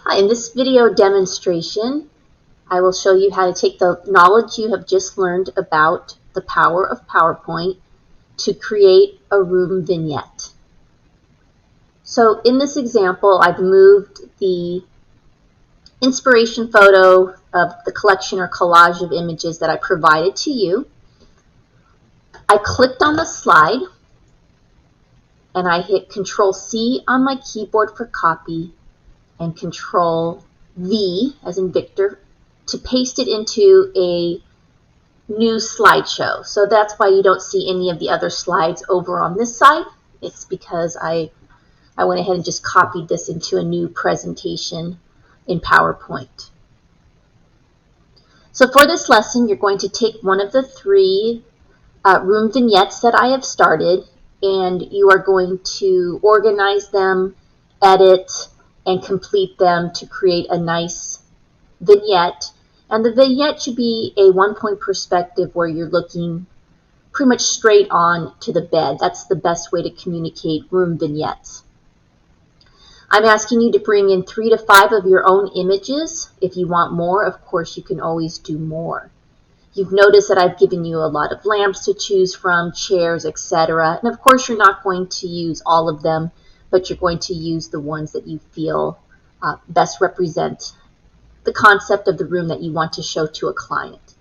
Hi, in this video demonstration, I will show you how to take the knowledge you have just learned about the power of PowerPoint to create a room vignette. So in this example, I've moved the inspiration photo of the collection or collage of images that I provided to you. I clicked on the slide and I hit Control-C on my keyboard for copy and Control-V as in Victor to paste it into a new slideshow. So that's why you don't see any of the other slides over on this side. It's because I went ahead and just copied this into a new presentation in PowerPoint. So for this lesson, you're going to take one of the three room vignettes that I have started, and you are going to organize them, edit, and complete them to create a nice vignette. And the vignette should be a one-point perspective where you're looking pretty much straight on to the bed. That's the best way to communicate room vignettes. I'm asking you to bring in 3 to 5 of your own images. If you want more, of course, you can always do more. You've noticed that I've given you a lot of lamps to choose from, chairs, etc. And of course, you're not going to use all of them, but you're going to use the ones that you feel best represent the concept of the room that you want to show to a client.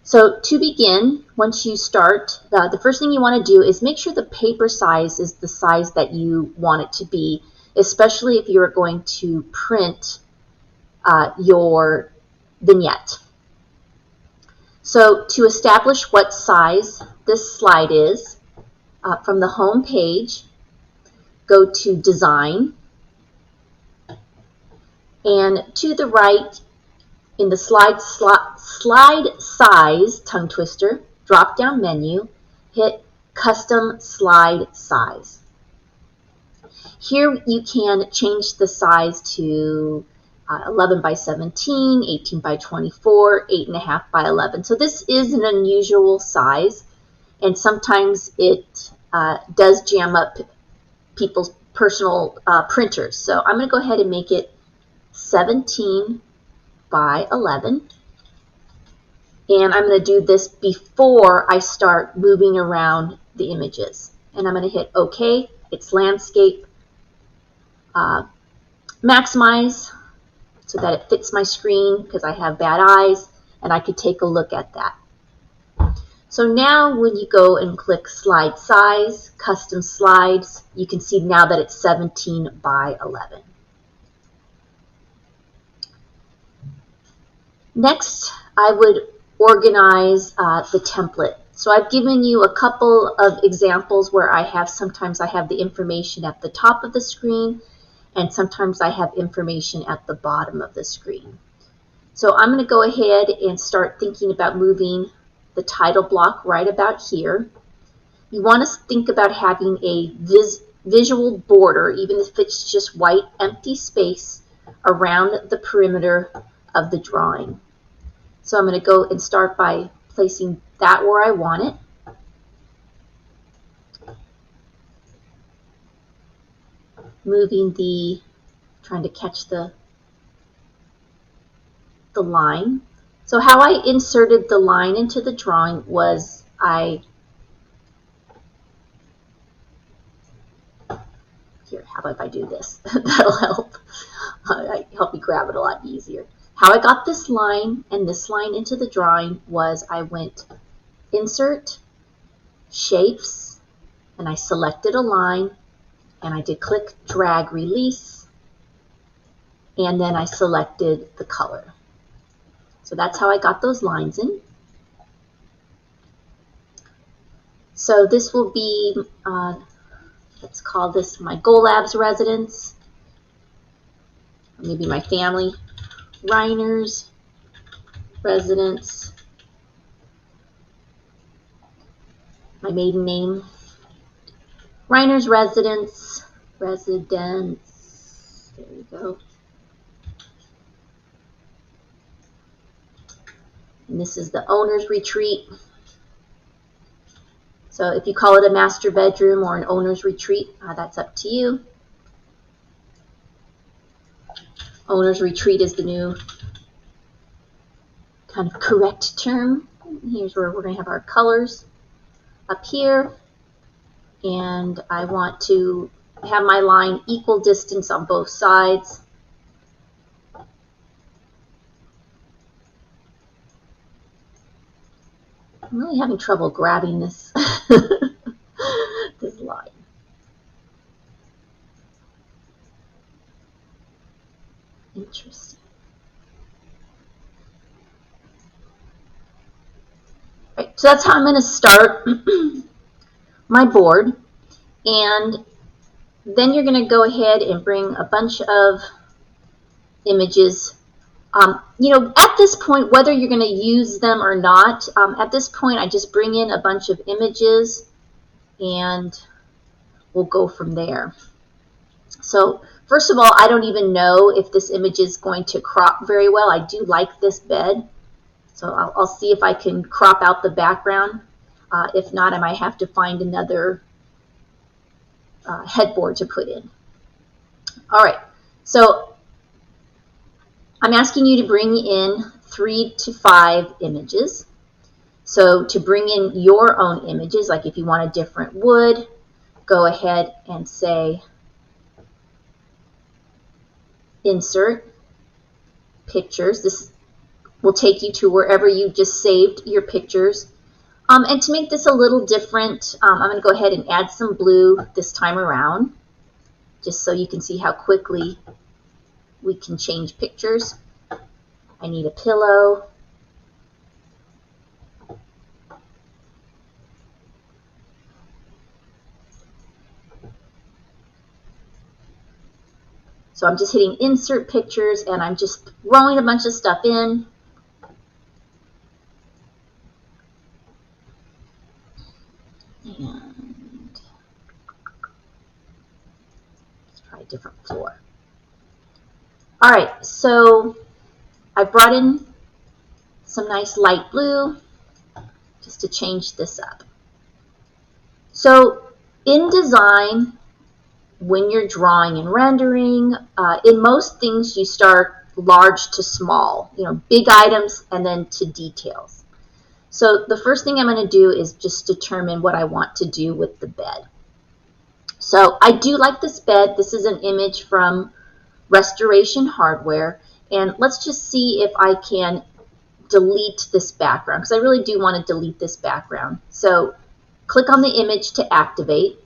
So to begin, once you start, the first thing you want to do is make sure the paper size is the size that you want it to be, especially if you're going to print your vignette. So to establish what size this slide is, from the home page, go to Design, and to the right in the slide size tongue twister drop down menu, hit Custom Slide Size. Here you can change the size to 11 by 17, 18 by 24, 8.5 by 11. So this is an unusual size, and sometimes it does jam up people's personal printers. So I'm going to go ahead and make it 17 by 11. And I'm going to do this before I start moving around the images. And I'm going to hit OK. It's landscape. Maximize so that it fits my screen because I have bad eyes, and I could take a look at that. So now when you go and click Slide Size, Custom Slides, you can see now that it's 17 by 11. Next, I would organize the template. So I've given you a couple of examples where sometimes I have the information at the top of the screen, and sometimes I have information at the bottom of the screen. So I'm going to go ahead and start thinking about moving the title block right about here. You want to think about having a visual border, even if it's just white empty space, around the perimeter of the drawing. So I'm going to go and start by placing that where I want it. Trying to catch the line. So how I inserted the line into the drawing was here, how about if I do this? That'll help. Help me grab it a lot easier. How I got this line and this line into the drawing was I went Insert, Shapes, and I selected a line, and I did click, drag, release, and then I selected the color. So that's how I got those lines in. So this will be, let's call this my Go Labs residence, maybe my family. Reiner's residence, my maiden name, Reiner's residence, there you go. And this is the owner's retreat. So if you call it a master bedroom or an owner's retreat, that's up to you. Owner's retreat is the new kind of correct term. Here's where we're going to have our colors up here. And I want to have my line equal distance on both sides. I'm really having trouble grabbing this, this line. Interesting. Right, so that's how I'm going to start my board. And then you're going to go ahead and bring a bunch of images. You know, at this point, whether you're going to use them or not, at this point, I just bring in a bunch of images and we'll go from there. So first of all, I don't even know if this image is going to crop very well. I do like this bed, so I'll see if I can crop out the background. If not, I might have to find another headboard to put in. All right, so I'm asking you to bring in 3 to 5 images. So to bring in your own images, like if you want a different wood, go ahead and say insert pictures. This will take you to wherever you just saved your pictures. And to make this a little different, I'm going to go ahead and add some blue this time around, just so you can see how quickly we can change pictures. I need a pillow. So I'm just hitting insert pictures and I'm just throwing a bunch of stuff in. And let's try a different floor. All right, so I brought in some nice light blue just to change this up. So in design, when you're drawing and rendering, in most things you start large to small, you know, big items and then to details. So the first thing I'm going to do is just determine what I want to do with the bed. So I do like this bed. This is an image from Restoration Hardware. And let's just see if I can delete this background, because I really do want to delete this background. So click on the image to activate.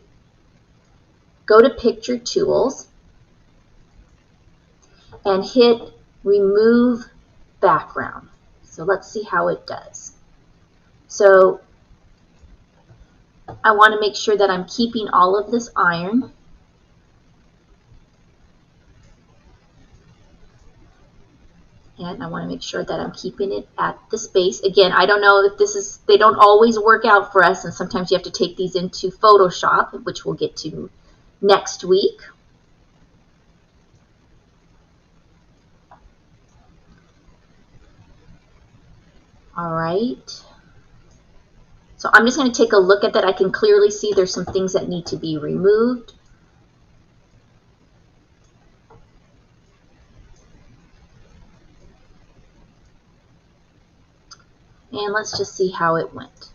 Go to Picture Tools and hit Remove Background. So let's see how it does. So I want to make sure that I'm keeping all of this iron. And I want to make sure that I'm keeping it at the space. Again, I don't know if this is, they don't always work out for us, and sometimes you have to take these into Photoshop, which we'll get to next week. All right. So I'm just going to take a look at that. I can clearly see there's some things that need to be removed. And let's just see how it went.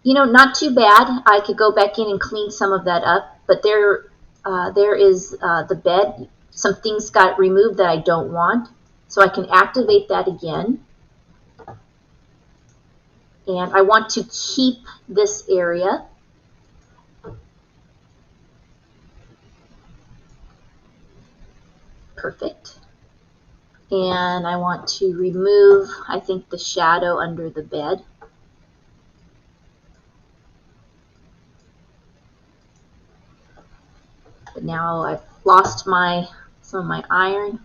You know, not too bad. I could go back in and clean some of that up, but there is the bed. Some things got removed that I don't want, so I can activate that again. And I want to keep this area. Perfect. And I want to remove, I think, the shadow under the bed. But now I've lost some of my iron.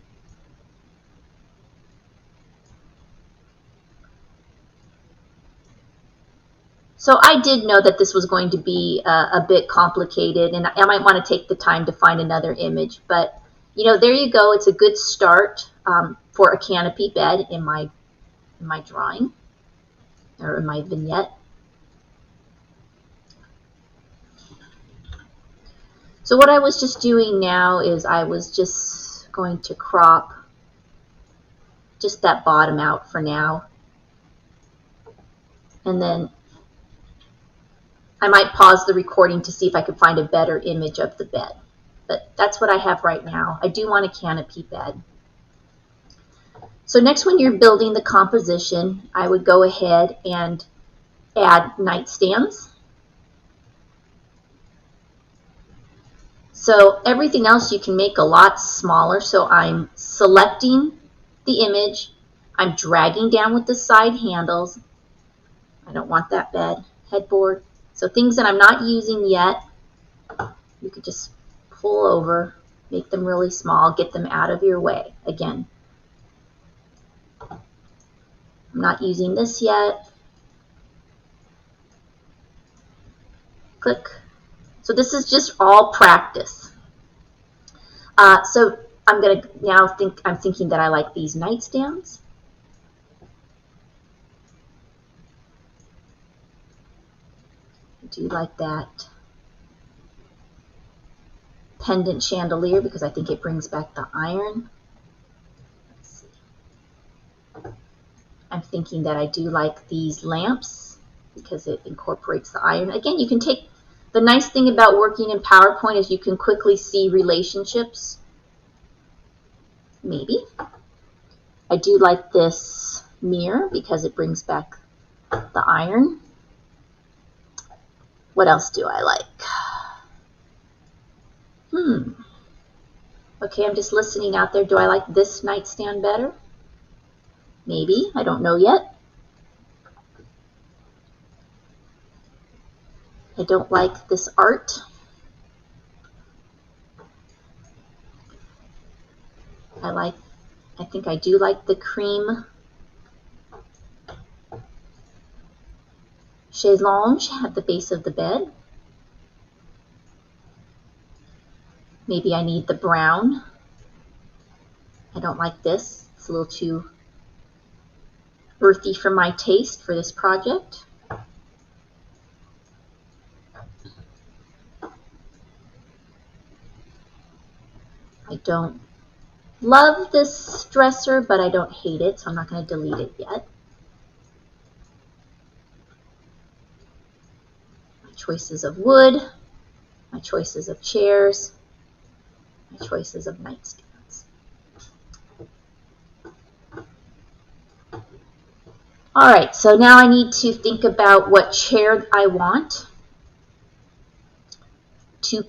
So I did know that this was going to be a bit complicated, and I might want to take the time to find another image. But, you know, there you go. It's a good start for a canopy bed in my drawing, or in my vignette. So what I was just doing now is I was just going to crop just that bottom out for now. And then I might pause the recording to see if I can find a better image of the bed. But that's what I have right now. I do want a canopy bed. So next, when you're building the composition, I would go ahead and add nightstands. So everything else you can make a lot smaller. So I'm selecting the image. I'm dragging down with the side handles. I don't want that bed, headboard. So things that I'm not using yet, you could just pull over, make them really small, get them out of your way. Again, I'm not using this yet. Click. So this is just all practice. So I'm going to now I'm thinking that I like these nightstands. I do like that pendant chandelier because I think it brings back the iron. Let's see. I'm thinking that I do like these lamps because it incorporates the iron. Again, you can take, the nice thing about working in PowerPoint is you can quickly see relationships. Maybe. I do like this mirror because it brings back the iron. What else do I like? Okay, I'm just listening out there. Do I like this nightstand better? Maybe. I don't know yet. I don't like this art. I think I do like the cream chaise lounge at the base of the bed. Maybe I need the brown. I don't like this. It's a little too earthy for my taste for this project. I don't love this dresser, but I don't hate it, so I'm not going to delete it yet. My choices of wood, my choices of chairs, my choices of nightstands. All right, so now I need to think about what chair I want. Two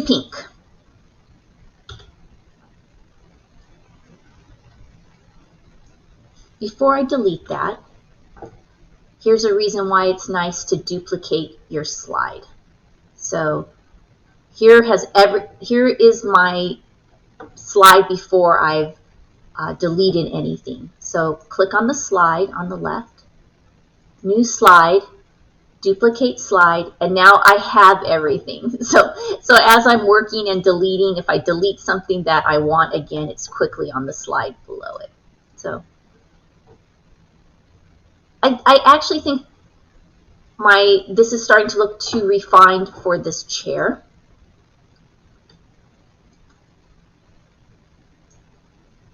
pink. Before I delete that, here's a reason why it's nice to duplicate your slide. So here is my slide before I've deleted anything. So click on the slide on the left, new slide, duplicate slide, and now I have everything. So as I'm working and deleting, if I delete something that I want again, it's quickly on the slide below it. So I actually think this is starting to look too refined for this chair.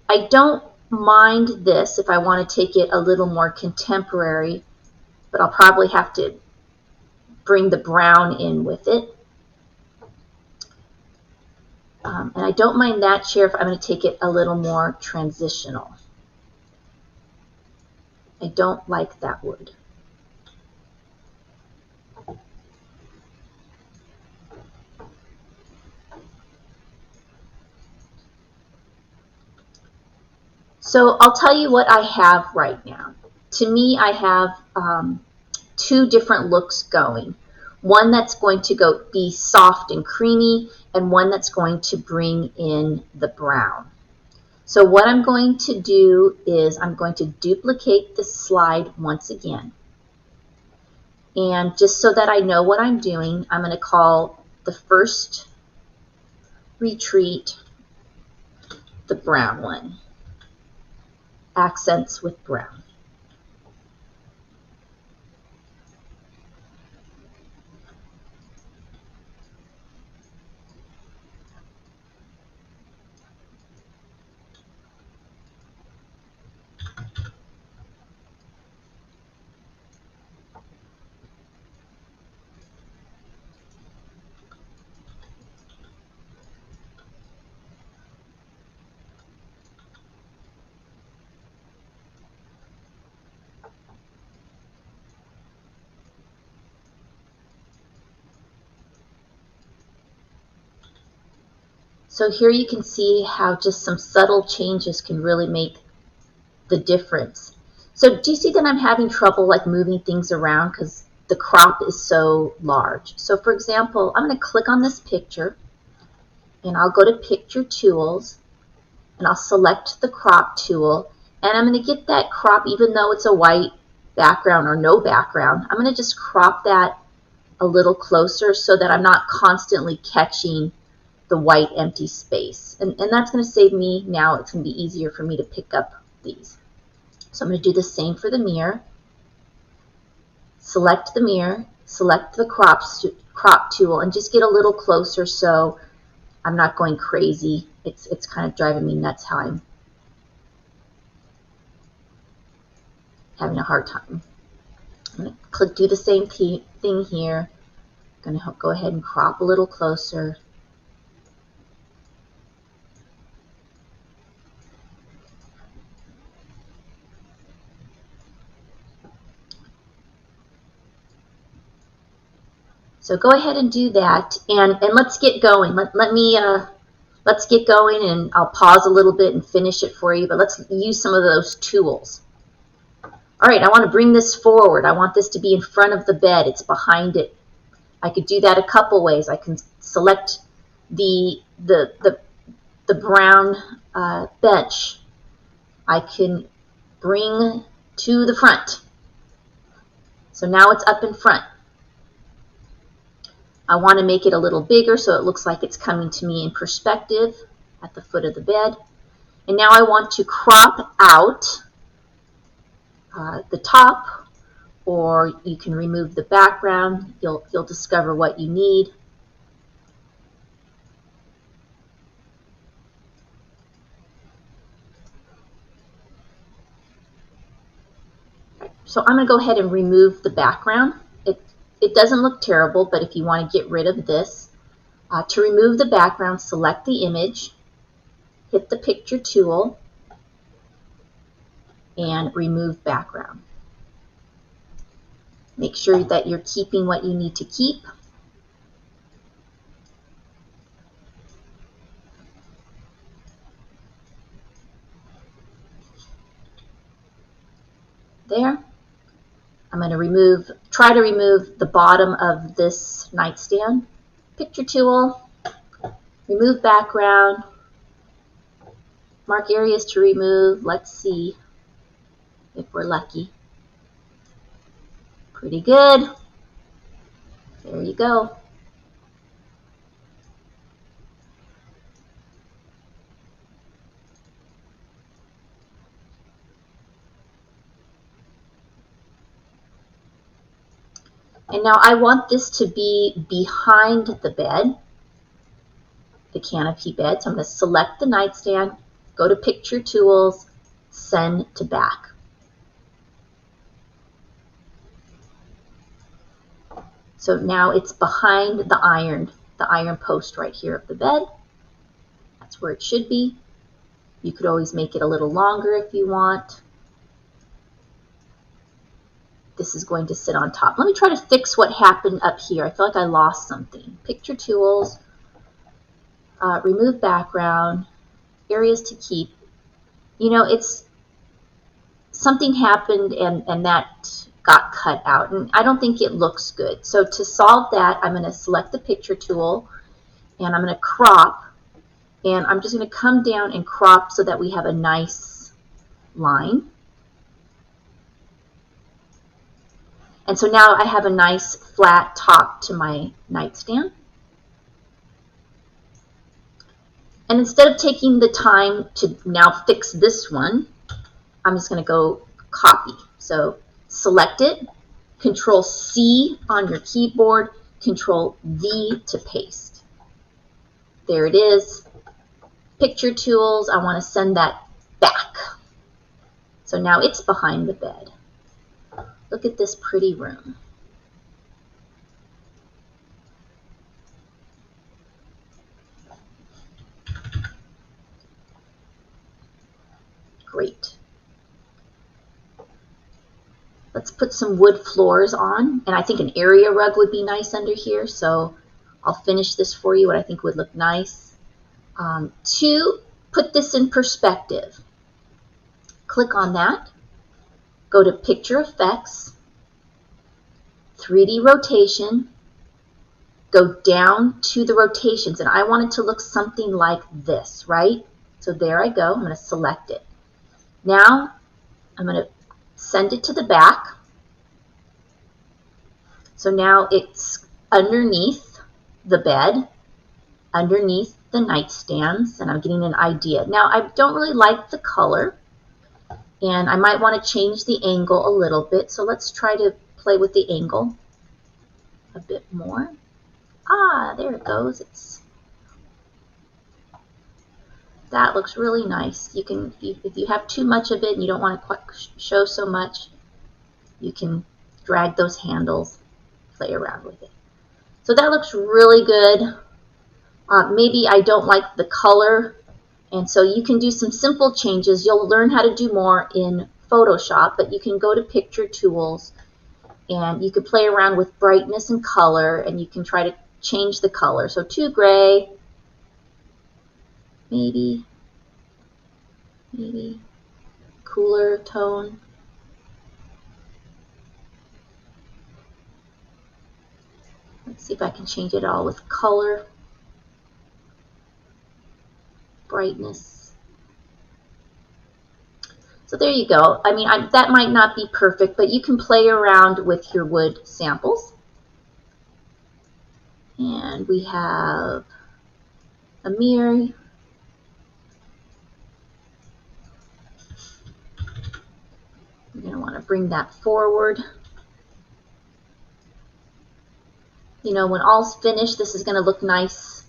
I don't mind this if I want to take it a little more contemporary, but I'll probably have to bring the brown in with it. And I don't mind that chair if I'm going to take it a little more transitional. I don't like that wood. So I'll tell you what I have right now. To me, I have two different looks going. One that's going to be soft and creamy, and one that's going to bring in the brown. So what I'm going to do is I'm going to duplicate the slide once again. And just so that I know what I'm doing, I'm going to call the first retreat the brown one. Accents with brown. So here you can see how just some subtle changes can really make the difference. So do you see that I'm having trouble like moving things around because the crop is so large? So for example, I'm going to click on this picture and I'll go to Picture Tools and I'll select the Crop tool, and I'm going to get that crop, even though it's a white background or no background, I'm going to just crop that a little closer so that I'm not constantly catching the white empty space. And that's going to save me, now it's going to be easier for me to pick up these. So I'm going to do the same for the mirror. Select the mirror, select the crop tool, and just get a little closer so I'm not going crazy. It's kind of driving me nuts how I'm having a hard time. I'm going to do the same thing here. I'm going to go ahead and crop a little closer. So go ahead and do that, and let's get going. Let's get going, and I'll pause a little bit and finish it for you, but let's use some of those tools. All right, I want to bring this forward. I want this to be in front of the bed. It's behind it. I could do that a couple ways. I can select the brown bench. I can bring to the front. So now it's up in front. I want to make it a little bigger so it looks like it's coming to me in perspective at the foot of the bed. And now I want to crop out the top, or you can remove the background. You'll discover what you need. So I'm going to go ahead and remove the background. It doesn't look terrible, but if you want to get rid of this, to remove the background, select the image, hit the Picture tool, and remove background. Make sure that you're keeping what you need to keep. There. I'm going to try to remove the bottom of this nightstand. Picture tool, remove background, mark areas to remove. Let's see if we're lucky. Pretty good. There you go. And now I want this to be behind the bed, the canopy bed. So I'm going to select the nightstand, go to Picture Tools, Send to Back. So now it's behind the iron post right here of the bed. That's where it should be. You could always make it a little longer if you want. This is going to sit on top. Let me try to fix what happened up here. I feel like I lost something. Picture Tools, remove background, areas to keep. You know, something happened and that got cut out, and I don't think it looks good. So to solve that, I'm going to select the Picture tool, and I'm going to crop, and I'm just going to come down and crop so that we have a nice line. And so now I have a nice flat top to my nightstand. And instead of taking the time to now fix this one, I'm just going to go copy. So select it, Control C on your keyboard, Control V to paste. There it is. Picture Tools, I want to send that back. So now it's behind the bed. Look at this pretty room. Great. Let's put some wood floors on, and I think an area rug would be nice under here, so I'll finish this for you, what I think would look nice. To put this in perspective, click on that, go to Picture Effects, 3D Rotation, go down to the rotations, and I want it to look something like this, right? So there I go. I'm going to select it. Now I'm going to send it to the back. So now it's underneath the bed, underneath the nightstands, and I'm getting an idea. Now I don't really like the color, and I might want to change the angle a little bit. So let's try to play with the angle a bit more. There it goes. That looks really nice. You can, if you have too much of it and you don't want to quite show so much, you can drag those handles, play around with it. So that looks really good. Maybe I don't like the color, and so you can do some simple changes. You'll learn how to do more in Photoshop, but you can go to Picture Tools and you can play around with brightness and color, and you can try to change the color. So too gray, maybe cooler tone. Let's see if I can change it all with color, brightness. So there you go. I mean, that might not be perfect, but you can play around with your wood samples. And we have a mirror. You're going to want to bring that forward. You know, when all's finished, this is going to look nice.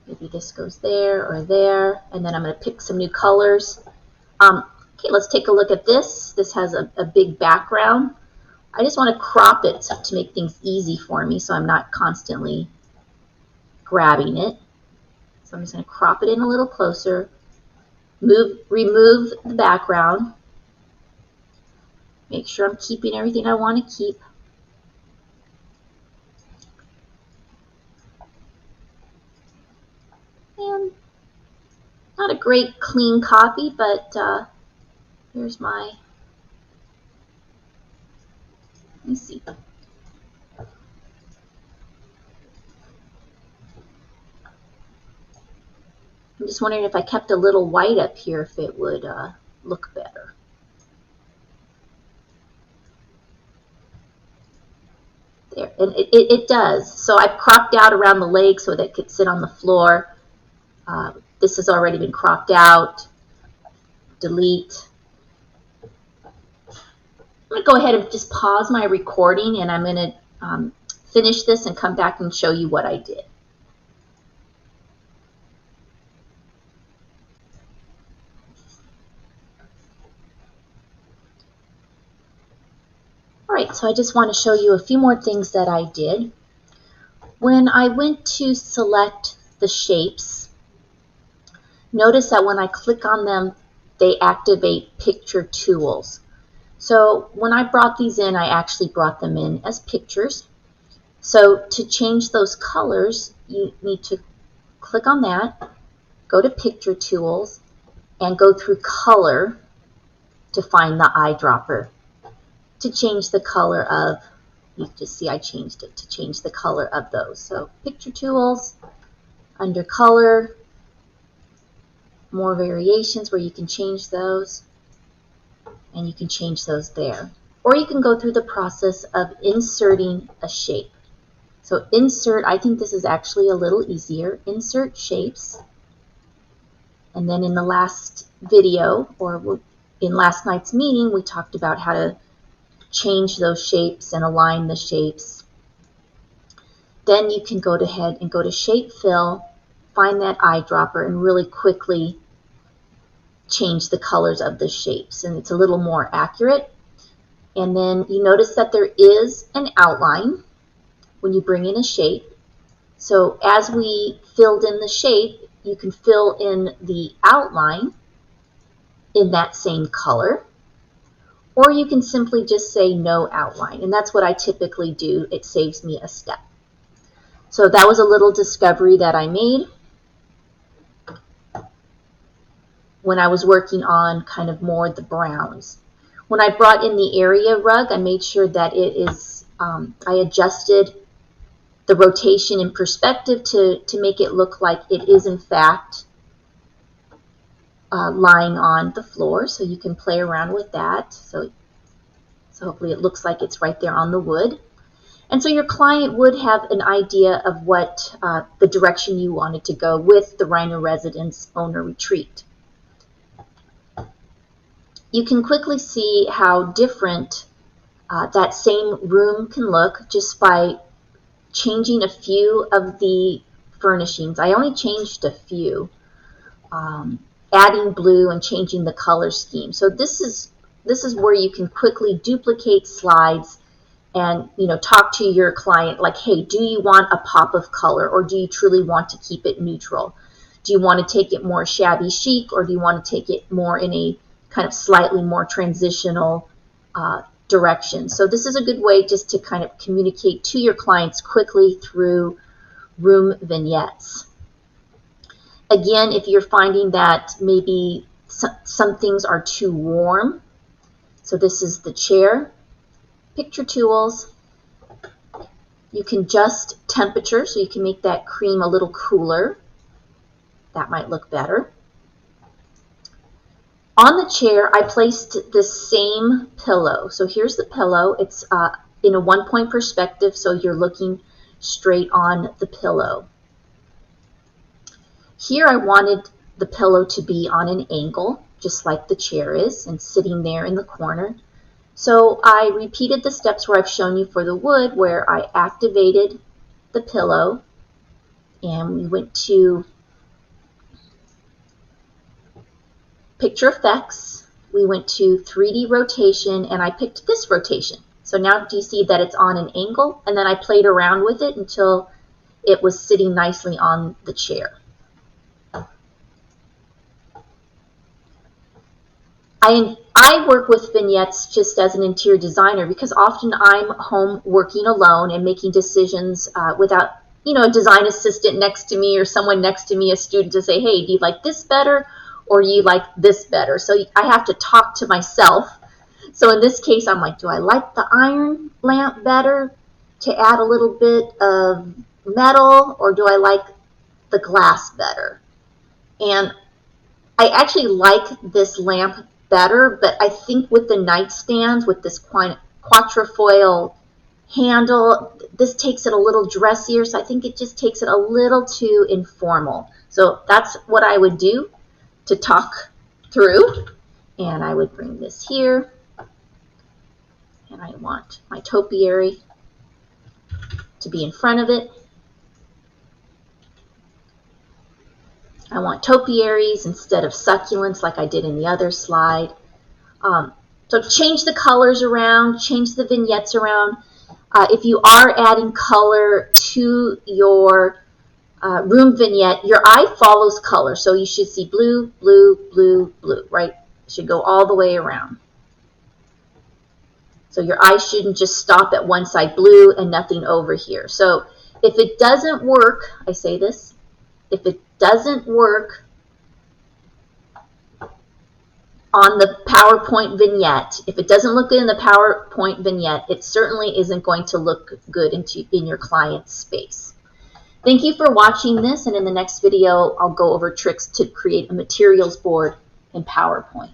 Maybe this goes there or there, and then I'm going to pick some new colors. Okay, let's take a look at this. This has a big background. I just want to crop it to make things easy for me so I'm not constantly grabbing it. So I'm just going to crop it in a little closer, remove the background, make sure I'm keeping everything I want to keep. And not a great clean copy, but here's my, let me see. I'm just wondering if I kept a little white up here, if it would look better. There, and it does. So I've cropped out around the leg so that it could sit on the floor. This has already been cropped out. Delete. I'm going to go ahead and just pause my recording, and I'm going to finish this and come back and show you what I did. Alright, so I just want to show you a few more things that I did. When I went to select the shapes, notice that when I click on them, they activate Picture Tools. So when I brought these in, I actually brought them in as pictures. So to change those colors, you need to click on that, go to Picture Tools, and go through Color to find the eyedropper. To change the color of, you just see I changed it, to change the color of those. So Picture Tools, under Color, more variations where you can change those, and you can change those there. Or you can go through the process of inserting a shape. So insert, I think this is actually a little easier, insert shapes, and then in the last video, or in last night's meeting, we talked about how to change those shapes and align the shapes. Then you can go ahead and go to Shape Fill, find that eyedropper, and really quickly change the colors of the shapes, and it's a little more accurate. And then you notice that there is an outline when you bring in a shape. So as we filled in the shape, you can fill in the outline in that same color. Or you can simply just say no outline, and that's what I typically do. It saves me a step. So that was a little discovery that I made when I was working on kind of more the browns. When I brought in the area rug, I made sure that it is, I adjusted the rotation and perspective to make it look like it is in fact lying on the floor. So you can play around with that. So hopefully it looks like it's right there on the wood. And so your client would have an idea of what the direction you wanted to go with the Rhino Residence Owner Retreat. You can quickly see how different that same room can look just by changing a few of the furnishings. I only changed a few, adding blue and changing the color scheme. So this is where you can quickly duplicate slides and talk to your client like, hey, do you want a pop of color, or do you truly want to keep it neutral? Do you want to take it more shabby chic, or do you want to take it more in a kind of slightly more transitional direction? So this is a good way just to kind of communicate to your clients quickly through room vignettes. Again, if you're finding that maybe some things are too warm, so this is the chair. Picture tools. You can adjust temperature, so you can make that cream a little cooler. That might look better. On the chair, I placed the same pillow. So here's the pillow. It's in a 1-point perspective, so you're looking straight on the pillow. Here I wanted the pillow to be on an angle, just like the chair is, and sitting there in the corner. So I repeated the steps where I've shown you for the wood, where I activated the pillow, and we went to Picture Effects. We went to 3D Rotation, and I picked this rotation. So now do you see that it's on an angle? And then I played around with it until it was sitting nicely on the chair. I work with vignettes just as an interior designer because often I'm home working alone and making decisions without a design assistant next to me or someone next to me, a student, to say, hey, do you like this better or you like this better? So I have to talk to myself. So in this case, I'm like, do I like the iron lamp better to add a little bit of metal, or do I like the glass better? And I actually like this lamp better, but I think with the nightstands, with this quatrefoil handle, this takes it a little dressier, so I think it just takes it a little too informal. So that's what I would do to talk through. And I would bring this here, and I want my topiary to be in front of it. I want topiaries instead of succulents like I did in the other slide. So change the colors around, change the vignettes around. If you are adding color to your room vignette, your eye follows color. So you should see blue, blue, blue, blue, right? It should go all the way around. So your eye shouldn't just stop at one side, blue, and nothing over here. So if it doesn't work, I say this, if it doesn't work on the PowerPoint vignette, if it doesn't look good in the PowerPoint vignette, it certainly isn't going to look good in your client's space. Thank you for watching this, and in the next video, I'll go over tricks to create a materials board in PowerPoint.